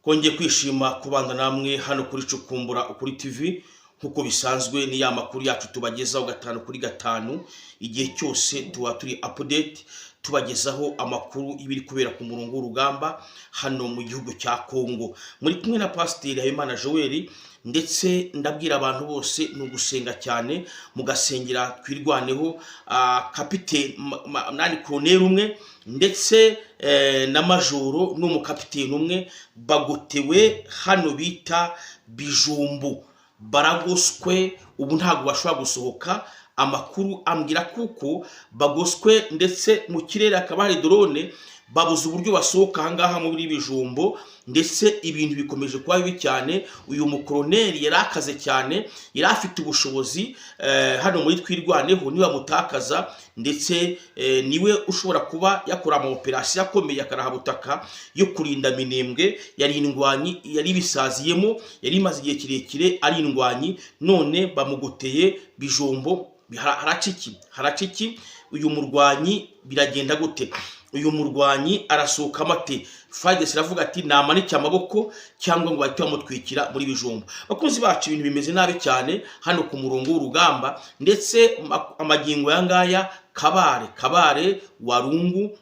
Kongeye kwishima kubanda namwe hano kuri Cukumbura Ukuri TV nkuko bisanzwe ni ya makuru yacu tubagezaho gatanu kuri gatanu igihe cyose tuba turi update tubagezaho amakuru ibiri kubera ku murongo w'urugamba hano mu gihugu cya Kongo. Muri kumwe na Pasiteri Habimana Joel, ndetse ndabwira abantu bose no gusenga cyane mugasengera twirwaneho. Kapiteni nani Colonel umwe ndetse na majoro n'umukapiteni umwe bagotewe hano bita Bijumbu, baragoswe ubu ntago bashobora gusohoka. Amakuru ambwira kuko bagoswe ndetse mu kirere akaba hari drone, babuze uburyo basohoka ahangaha muri Bijumbo, ndetse ibintu bikomeje kuba bibi cyane. Uyu mukoloneli yarakaze cyane, yarafite ubushobozi hano muri twirwaneho niba mutakaza, ndetse niwe ushobora kuba yakora ama operation akomeye akarahabutaka yo kurinda Minembwe. Yari indwanyi, yari bisaziyemo, yari maze igihe kirekire ari indwanyi, none bamugoteye Bijumbo. Haraciki uyu murwanyi biragenda gute? Uyu murwanyi arasohoka mate? FARDC iravuga ati namanike amaboko cyangwa ngo bahite bamutwikira muri Bijumbo. Bakunzi bacu, ibintu bimeze nabi cyane hano ku murongo w'urugamba, ndetse amagingo yangaya Kabare Warungu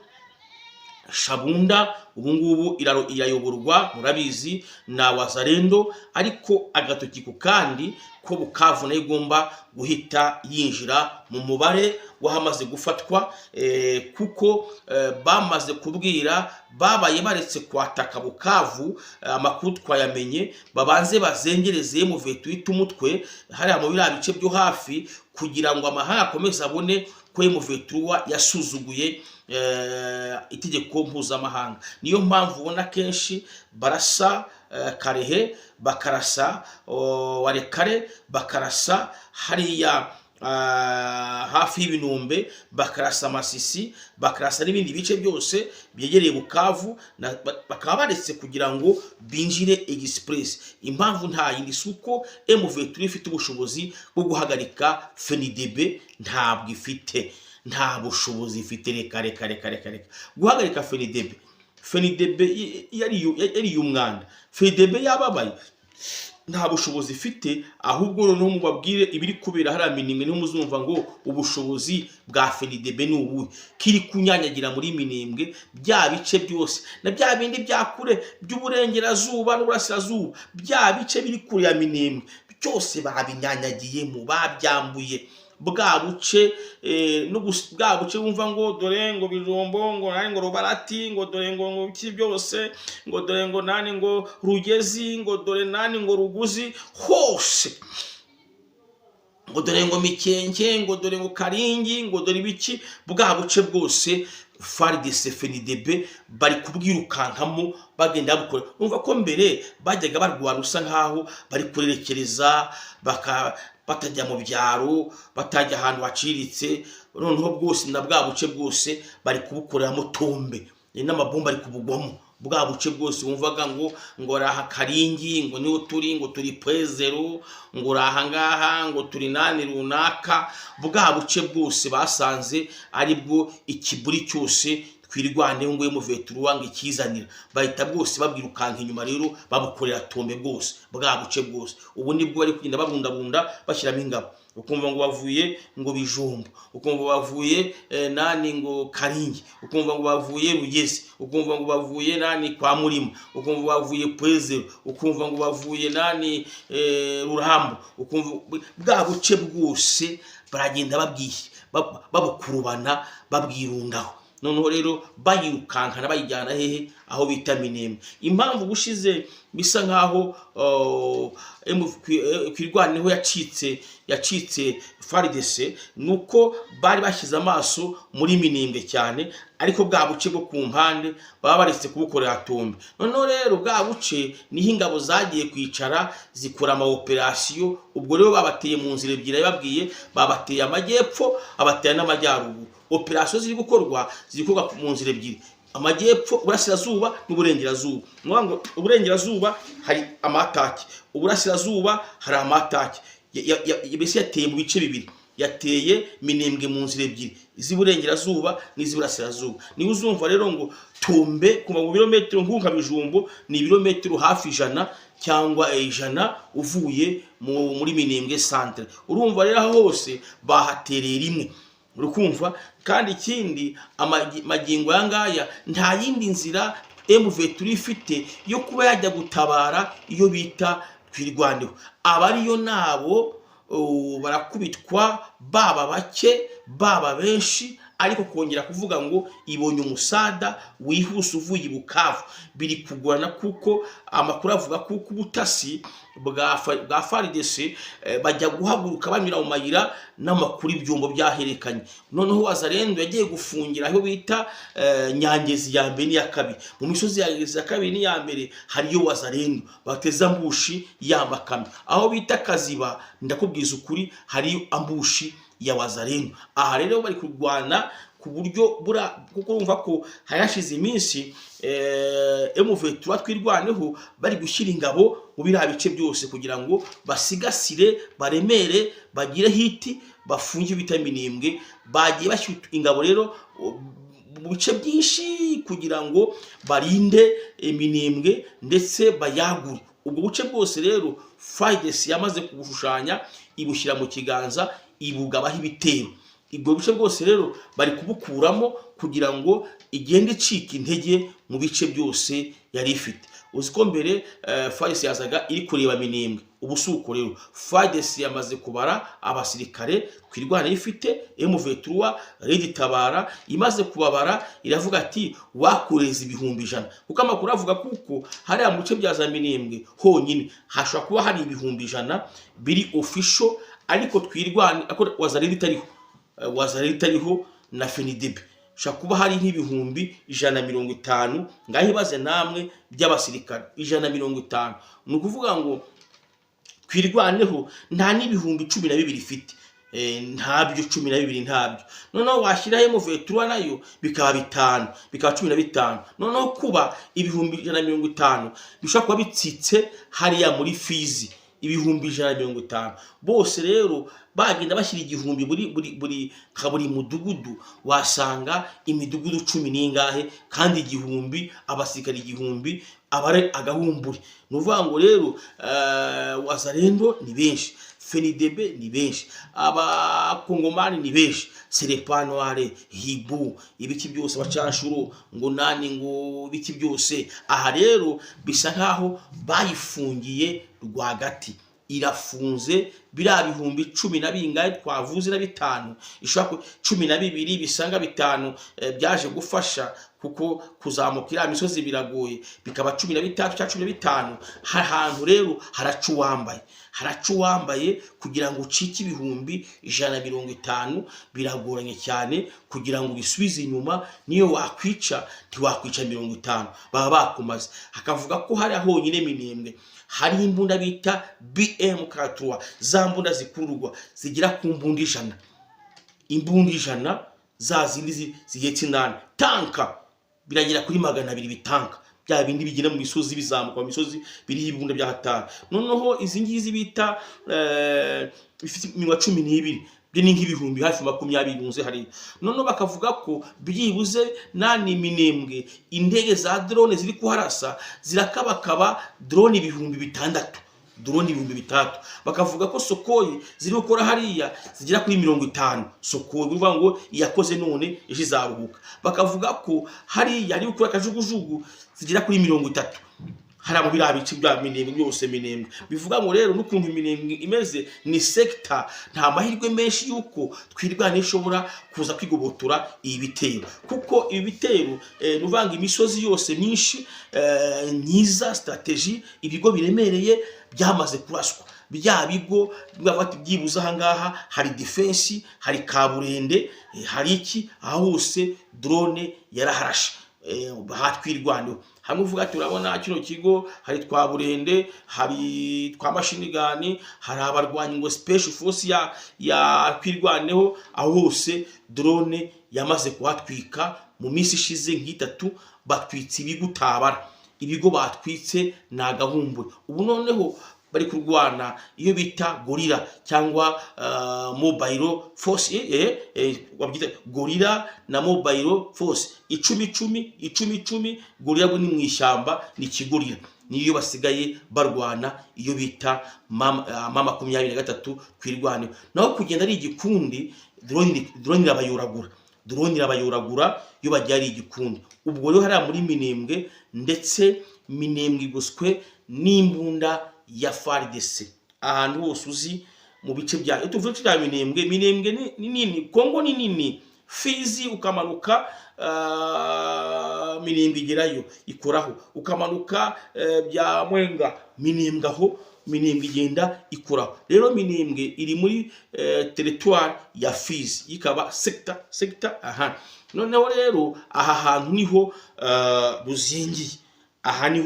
Shabunda ubungubu irayoborwa murabizi na Wazalendo, ariko agatoki ku kandi ko Bukavu nayo igomba guhita yinjira mu mubare wahamaze gufatwa, kuko bamaze kubwira babaye baretse kwataka Bukavu. Amakuru twayamenye, babanze bazengereze mu vetu umutwe hari mu bice byo hafi, kugira ngo amahanga akomeze abone ko M23 yasuzuguye itegeko mpuzamahanga. Niyo mpamvu ubona kenshi barasa Karehe, bakarasa Warekare, bakarasa hariya hafi y'Ibinombe, bakarasa Masisi, bakarasa n'ibindi bice byose byegereye Bukavu, bakaba baretse kugira ngo binjire express. Impamvu nta yindi suko M23 ifite ubushobozi bwo guhagarika FENIDEB, ntabwo ifite, nta bushobozi ifite. Reka guhagarika FENIDEB yari umwanda. FENIDEB yababaye, nta bushobozi ifite. Ahubwo no mubabwire ibiri kubera hari Minembwe, no muzumva ngo ubushobozi bwa FENIDEB ni ubu kiri kunyanyagira muri Minembwe, bya bice byose na bya bindi bya kure by'uburengerazuba n'uburasirazuba, bya bice biri kure ya Minembwe byose babinyanyagiye mu babyambuye. Bwa buce bumva ngo dore ngo Bijumbo, ngo nani ngo Rubarati, ngo dore ngo iki byose, ngo dore ngo nani ngo Rugezi, ngo dore nani ngo Ruguzi, hose ngo dore ngo Mikenke, ngo dore ngo Karingi, ngo dore ibiki. Bwa buce bwose FARDC FENIDEB bari kubwirukankamo bagenda bukora. Umva ko mbere bajyaga barwana usa nkaho bari kurerekereza, batajya mu byaro, batajya ahantu haciritse. Noneho bwose na bwa buce bwose bari kubukoreramo tombe, n'amabomba ari kubugwamo. Bwa buce bwose wumvaga ngo raha Karingi, ngo niho turi, ngo turi P0, ngo raha ngaha, ngo turi nani runaka. Bwa buce bwose basanze ari bwo ikiburi cyose twirwane ngo M23 wange ikizanira, bahita bwose babwirukanka inyuma. Rero babukorera tombe bwose, bwa buce bwose. Ubu nibwo bari kugenda babundabunda bashyiramo ingabo. Ukumva ngo bavuye ngo Bijumbo, ukumva bavuye nani ngo Karingi, ukumva ngo bavuye Rugezi, ukumva ngo bavuye nani kwa Murima, ukumva bavuye P0, ukumva ngo bavuye nani Rurambo. Ukumva bwa buce bwose baragenda babukurubana babwirundaho. Noneho rero bayirukankana bayijyana hehe? Aho bita Minembwe. Impamvu gushize bisa nkaho kwirwaneho yacitse FARDC nuko bari bashyize amaso muri Minembwe cyane, ariko bwa buce bwo ku mpande baba baretse kubukorera tombe. Noneho rero bwa buce niho ingabo zagiye kwicara zikora ama operation. Ubwo rero babateye mu nzira ebyiri, babwiye babateye amajyepfo, abateye n'amajyaruguru. Operation ziri gukorwa mu nzira ebyiri, amajyepfo, uburasirazuba n'uburengerazuba. Ngo uburengerazuba hari amataki, uburasirazuba hari amataki. Yabese yateye mu bice bibiri, yateye Minembwe mu nzira ebyiri, iz'iburengerazuba n'iz'iburasirazuba. Niwe uzumva rero ngo Tumbe kuva mu birometero nkunka Bijumbo ni ibirometero hafi 100 cyangwa 100 uvuye muri Minembwe centre. Urumva rero aho hose bahatereye rimwe, urukumva. Kandi ikindi magingo yangaya nta yindi nzira M23 ifite yo kuba yajya gutabara iyo bita Twirwaneho. Abariyo nabo barakubitwa, baba bake baba benshi, ariko kongera kuvuga ngo ibonye umusada wihuse uvuye Bukavu biri kugorana, kuko amakuru avuga kuko ubutasi bwa FARDC bajya guhaguruka banyura mu mayira n'amakuru ibyombo byaherekanye. Noneho Wazalendo yagiye gufungira aho bita Nyangezi ya mbere n'iya kabiri. Mu misozi ya kabiri n'iya mbere hariyo Wazalendo bateza ambushi y'amakamyo. Aho bita Kaziba ndakubwiza ukuri hariyo ambushi ya Wazalendo. Aha rero bari kurwana ku buryo kuko urumva ko hayashize iminsi M23 Twirwaneho bari gushyira ingabo mu biriya bice byose kugira ngo basigasire, baremere, bagire hiti, bafunge bita Minembwe. Bagiye bashyira ingabo rero mu bice byinshi kugira ngo barinde Minembwe ndetse bayagure. Ubwo buce bwose rero FARDC yamaze kubushushanya, ibushyira mu kiganza, ibugabaho ibitero. Ibwo bice bwose rero bari kubukuramo kugira ngo igende icika intege mu bice byose yari ifite. Uziko mbere FARDC yazaga iri kureba Minembwe, ubusuko rero FARDC yamaze kubara abasirikare Twirwaneho ifite. M23 Red Tabara imaze kubabara, iravuga ati wakureza 100,000, kuko amakuru avuga kuko hari mu bice bya za Minembwe honyine hashobora kuba hari 100,000 biri official, ariko Twirwane ako Wazalendo itariho na FENIDEB shaka kuba hari nk'ibihumbi 150. Ngaho ibaze namwe by'abasirikare 150. Ni ukuvuga ngo Twirwaneho nta n'ibihumbi 12 ifite, ntabyo 12 ntabyo. Noneho washyiraho M23 nayo bikaba 5, bikaba 15. Noneho kuba ibihumbi 150 bishobora kuba bitsitse hariya muri Fizi ibihumbi 150. Bose rero bagenda bashyira igihumbi buri mudugudu, wasanga imidugudu 10 n'ingahe, kandi igihumbi abasirikari igihumbi abare agahumburi. Nuvuga ngo rero Wazalendo ni benshi, FENIDEB ni benshi, abakongomani ni benshi, Serepanoire, Hibu, ibiki byose bacanshuro ngo nani ngo ibiki byose. Aha rero bisa nkaho bayifungiye rwagati, irafunze. Bira bihumbi 10 na bingahe twavuze na 5, ishaka 12 bisanga 5 byaje gufasha kuko kuzamukira imisozi biragoye, bikaba 13 cyangwa 15. Hantu rero haracuwambaye kugira ngo ucike ibihumbi 150 biragoranye cyane kugira ngo bisubize inyuma. Niyo wakwica ntiwakwica 50 baba bakumaze. Hakavuga ko hari honyine Minembwe hari imbunda bita BM43, za mbunda zikururwa zigira ku mbunda 100, imbunda 100 za zindi zigetse 8 tanka biragira kuri 200 bitanka, bya bindi bigenda mu misozi bizamuka mu misozi biri ibunda bya hatari. Noneho izi ngizi bita bifite 12 byo ni nk'ibihumbi hafi 20 bunze hari. Noneho bakavuga ko byibuze nani Minembwe indege za drone ziri kuharasa zirakabakaba drone ibihumbi 6, drone ibihumbi 3. Bakavuga ko Sokoyi ziri gukora hariya zigira kuri 50. Sokoyi bivuga ngo yakoze none ejo izaruhuka. Bakavuga ko hariya ari gukora kajugujugu zigira kuri 30. Hari mu birabici bya Minembwe byose. Minembwe bivuga ngo rero n'ukuntu Minembwe imeze ni sector, nta mahirwe menshi yuko Twirwaneho ishobora kuza kwigobotora ibitero, kuko ibitero nuvanga imisozi yose myinshi nyiza strategy, ibigo biremereye byamaze kuraswa. Bya bigo bwafata byibuza ahangaha hari defense, hari Kaburende, hari iki, aho hose drone yaraharashe. Twirwaneho hamwe uvuga turabona kino kigo hari Twaburende, hari twa machine gun, hari abarwanyi ngo special force ya Twirwaneho. Aho hose drone yamaze kuhatwika mu minsi ishize nk'itatu. Batwitse ibigo utabara, ibigo batwitse nagahumbure. Ubu noneho bari kurwana iyo bita gorilla cyangwa mobile force wabyita gorilla na mobile force 10-10 gorilla bwo ni mu ishyamba ni kigorilla niyo basigaye barwana iyo bita mama 23 kwirwane naho kugenda ari igikundi drone irabayoragura iyo bajyari igikundi ubwo rero hari muri Minembwe ndetse Minembwe igoswe n'imbunda ya FARDC ahantu hose uzi mu bice bya tuvuze cya Minembwe ni nini Kongo ni nini Fizi ukamanuka Minembwe igerayo ikoraho ukamanuka bya Mwenga Minembwe igenda ikoraho rero Minembwe iri muri territoire ya Fizi ikaba sector noneho rero aha hantu niho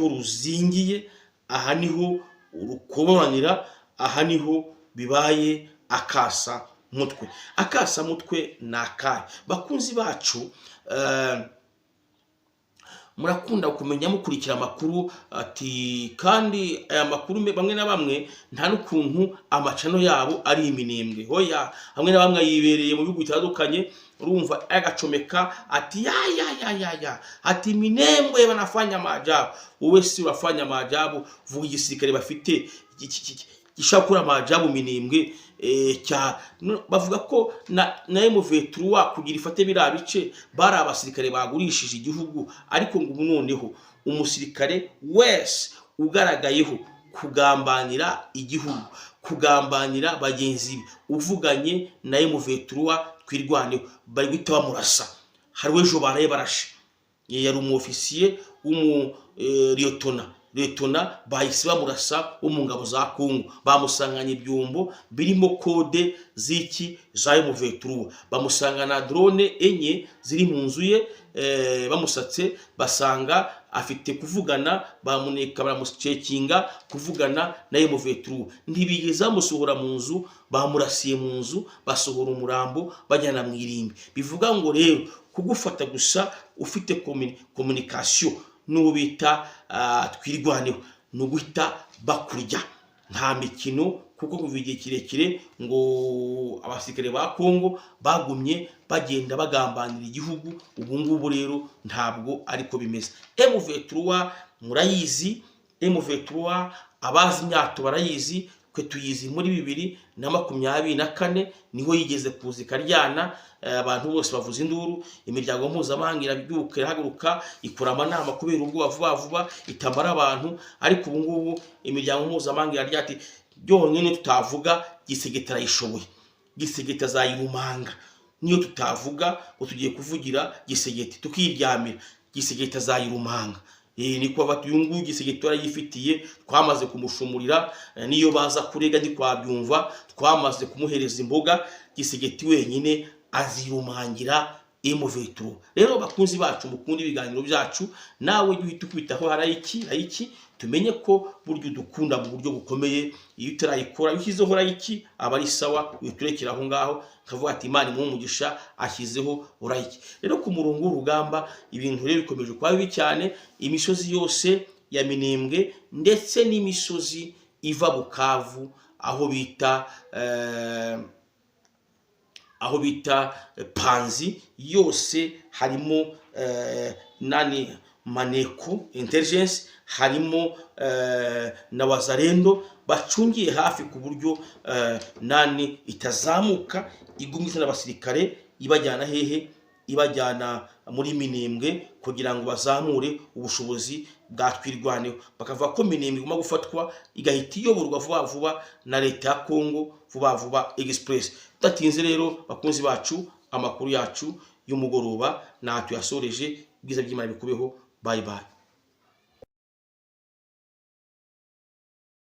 ruzingiye aha niho urukoboranira aha niho bibaye akasa mutwe nakaye bakunzi bacu murakunda kumenya mukurikira amakuru ati kandi aya makuru bamwe na bamwe nta n'ukuntu amacano yabo ari Minembwe hoya hamwe na bamwe yibereye mu bihugu bitandukanye urumva agacomeka ati ya ati Minembwe banafanya maajabu wowe si urafanya maajabu vuga igisirikare bafite gishakura maajabu Minembwe bavuga ko na M23 kugira ifate birabice bari abasirikare bagurishije igihugu ariko ngo noneho umusirikare wese ugaragayeho kugambanira igihugu kugambanira bagenzi uvuganye na M23 twirwane bari guhita bamurasa hari wejo baraye barashe yari umufisiye Lieutenant bahise bamurasa mu ngabo za Kongo bamusanganye ibyumbo birimo kode ziki za M23 bamusangana drone enye ziri mu nzu ye bamusatse basanga afite kuvugana bamuneka baramucekinga kuvugana na M23 ntibigeza musohora mu nzu bamurasiye mu nzu basohora umurambo bajyana mu irimbi bivuga ngo rero kugufata gusa ufite communication n'ubita twirwaneho no guhita bakurya nta mikino kuko kuva igihe kirekire ngo abasirikare ba Kongo bagumye bagenda bagambanira igihugu ubu ngubu rero ntabwo ariko bimeze M23 murayizi M23 abazi nyato barayizi kwe tuyizi muri 2024 niho yigeze kuzika ryana abantu bose bavuza induru imiryango mpuzamahanga irabyuka irahaguruka ikora amanama kubera ubwo vuba itamara abantu ariko ubu ngubu imiryango mpuzamahanga irarya ati byonyine tutavuga Gisegeta yishoboye Gisegeta zayirumanga niyo tutavuga ngo tugiye kuvugira Gisegeta tukiryamira Gisegeta zayirumanga niko batuyungu Gisegeta yarayifitiye twamaze kumushumurira niyo baza kurega ndi kwabyumva twamaze kumuhereza imboga Gisegeta wenyine azirumangira M23 rero bakunzi bacu mukundi ibiganiro byacu nawe uhita kwitaho harayiki tumenye ko buryo dukunda mu buryo bukomeye iyo utarayikora ushyizeho harayiki abari sawa uturekera aho ngaho kavuga ati Imana mu mugisha ashyizeho harayiki rero ku murongo w'urugamba ibintu rero bikomeje kwa bibi cyane imisozi yose ya Minembwe ndetse n'imisozi iva Bukavu aho bita Panzi yose harimo Maneko intelligence harimo na Wazalendo bacungiye hafi ku buryo itazamuka igumye n'abasirikare ibajyana hehe ibajyana muri Minembwe kugira ngo bazamure ubushobozi bwa twirwaneho bakava ko Minembwe iguma gufatwa igahita iyoborwa vuba na leta ya Kongo vuba express tatinze rero bakunzi bacu amakuru yacu y'umugoroba natwe yasoreje bwiza by'Imana bikubeho bye